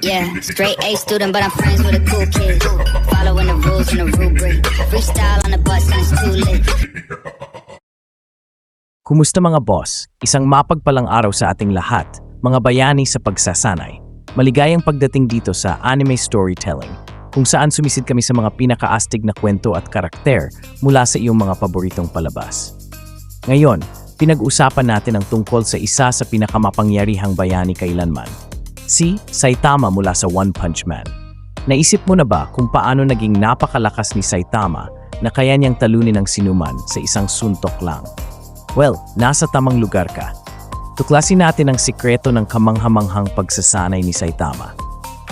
Yeah, straight A student, but I'm friends with a cool kid. Following the rules and the rubric. Freestyle on the bus and it's too lit. Kumusta mga boss? Isang mapagpalang araw sa ating lahat, mga bayani sa pagsasanay. Maligayang pagdating dito sa anime storytelling, kung saan sumisid kami sa mga pinakaastig na kwento at karakter mula sa iyong mga paboritong palabas. Ngayon, pinag-usapan natin ang tungkol sa isa sa pinakamapangyarihang bayani kailanman, si Saitama mula sa One Punch Man. Naisip mo na ba kung paano naging napakalakas ni Saitama na kaya niyang talunin ang sinuman sa isang suntok lang? Well, nasa tamang lugar ka. Tuklasin natin ang sikreto ng kamanghamanghang pagsasanay ni Saitama.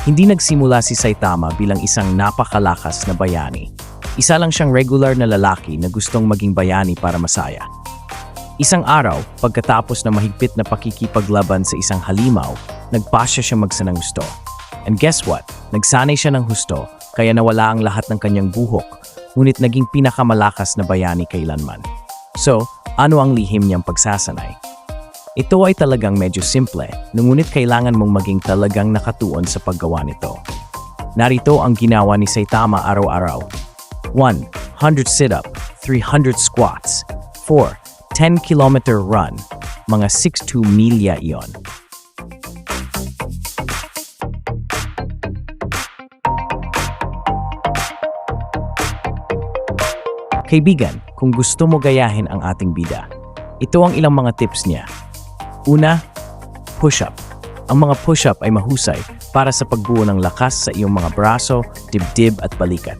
Hindi nagsimula si Saitama bilang isang napakalakas na bayani. Isa lang siyang regular na lalaki na gustong maging bayani para masaya. Isang araw, pagkatapos na mahigpit na pakikipaglaban sa isang halimaw, nagpasya siya magsanang husto. And guess what? Nagsanay siya ng husto, kaya nawala ang lahat ng kanyang buhok, ngunit naging pinakamalakas na bayani kailanman. So, ano ang lihim niyang pagsasanay? Ito ay talagang medyo simple, ngunit kailangan mong maging talagang nakatuon sa paggawa nito. Narito ang ginawa ni Saitama araw-araw. 1. 100 sit-up, 300 squats. 4. 10-kilometer run, mga 6 milya iyon. Kaibigan, kung gusto mo gayahin ang ating bida, ito ang ilang mga tips niya. Una, push-up. Ang mga push-up ay mahusay para sa pagbuo ng lakas sa iyong mga braso, dibdib at balikat.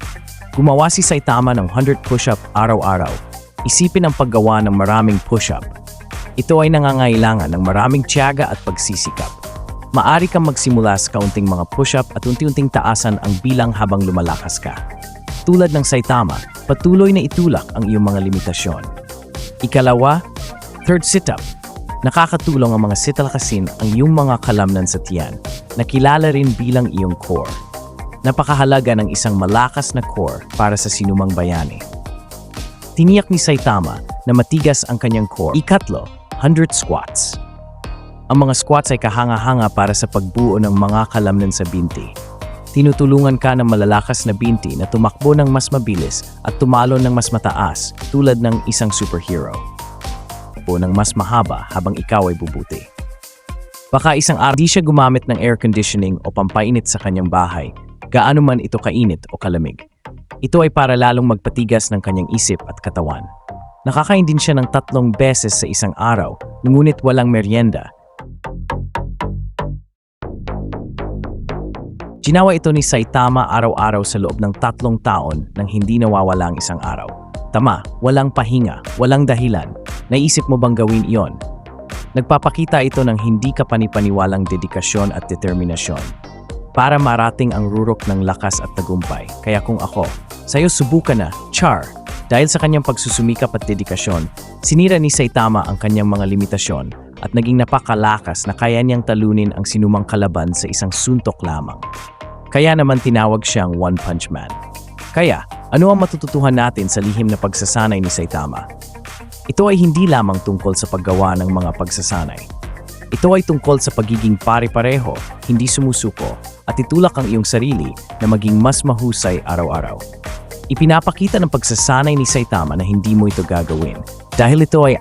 Gumawa si Saitama ng 100 push-up araw-araw. Isipin ang paggawa ng maraming push-up. Ito ay nangangailangan ng maraming tiyaga at pagsisikap. Maari kang magsimula sa kaunting mga push-up at unti-unting taasan ang bilang habang lumalakas ka. Tulad ng Saitama, patuloy na itulak ang iyong mga limitasyon. Ikalawa, third sit-up. Nakakatulong ang mga sitalakasin ang iyong mga kalamnan sa tiyan, na kilala rin bilang iyong core. Napakahalaga ng isang malakas na core para sa sinumang bayani. Tiniyak ni Saitama na matigas ang kanyang core. Ikatlo, 100 squats. Ang mga squats ay kahanga-hanga para sa pagbuo ng mga kalamnan sa binti. Tinutulungan ka ng malalakas na binti na tumakbo ng mas mabilis at tumalon ng mas mataas tulad ng isang superhero. O ng mas mahaba habang ikaw ay bubuti. Baka isang araw di siya gumamit ng air conditioning o pampainit sa kanyang bahay, gaano man ito kainit o kalamig. Ito ay para lalong magpatigas ng kanyang isip at katawan. Nakakain din siya ng 3 beses sa isang araw, ngunit walang merienda. Ginawa ito ni Saitama araw-araw sa loob ng 3 taon nang hindi nawawala ang isang araw. Tama, walang pahinga, walang dahilan. Naisip mo bang gawin iyon? Nagpapakita ito ng hindi kapanipaniwalang dedikasyon at determinasyon para marating ang rurok ng lakas at tagumpay. Kaya kung ako, sa'yo subukan na, char! Dahil sa kanyang pagsusumikap at dedikasyon, sinira ni Saitama ang kanyang mga limitasyon at naging napakalakas na kaya niyang talunin ang sinumang kalaban sa isang suntok lamang. Kaya naman tinawag siyang One Punch Man. Kaya, ano ang matututuhan natin sa lihim na pagsasanay ni Saitama? Ito ay hindi lamang tungkol sa paggawa ng mga pagsasanay. Ito ay tungkol sa pagiging pare-pareho, hindi sumusuko, at itulak ang iyong sarili na maging mas mahusay araw-araw. Ipinapakita ng pagsasanay ni Saitama na hindi mo ito gagawin dahil ito ay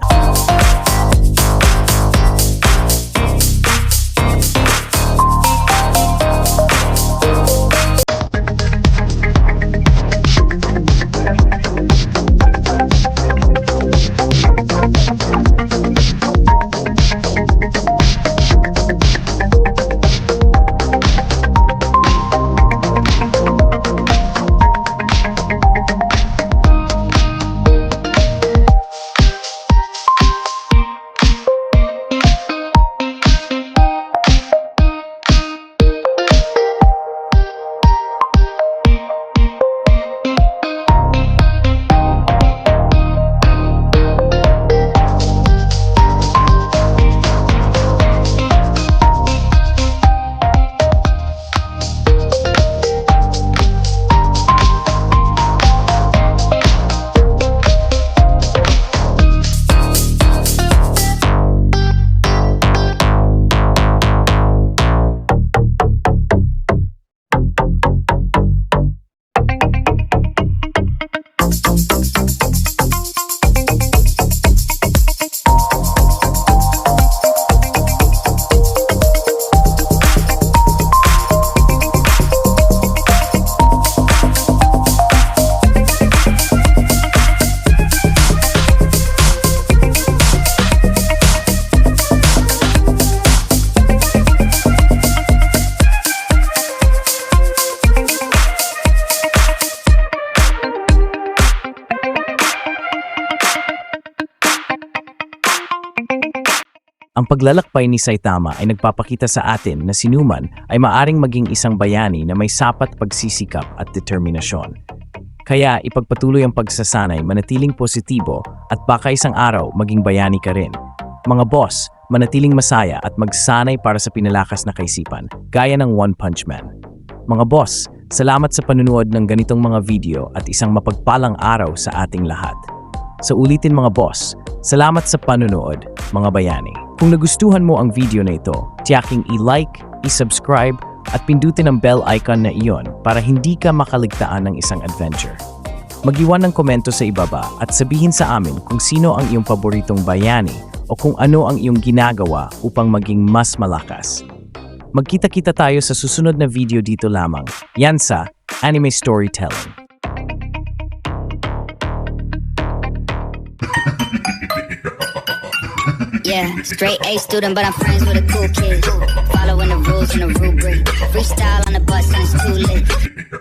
Ang paglalakbay ni Saitama ay nagpapakita sa atin na si Numan ay maaring maging isang bayani na may sapat pagsisikap at determinasyon. Kaya ipagpatuloy ang pagsasanay, manatiling positibo at baka isang araw maging bayani ka rin. Mga boss, manatiling masaya at magsanay para sa pinalakas na kaisipan, gaya ng One Punch Man. Mga boss, salamat sa panunood ng ganitong mga video at isang mapagpalang araw sa ating lahat. Sa ulitin mga boss, salamat sa panunood, mga bayani. Kung nagustuhan mo ang video na ito, tiyaking i-like, i-subscribe at pindutin ang bell icon na iyon para hindi ka makaligtaan ng isang adventure. Mag-iwan ng komento sa ibaba at sabihin sa amin kung sino ang iyong paboritong bayani o kung ano ang iyong ginagawa upang maging mas malakas. Magkita-kita tayo sa susunod na video dito lamang. Yan sa Anime Storytelling. Yeah, straight A student, but I'm friends with a cool kid. Following the rules and the rubric. Freestyle on the bus and it's too lit.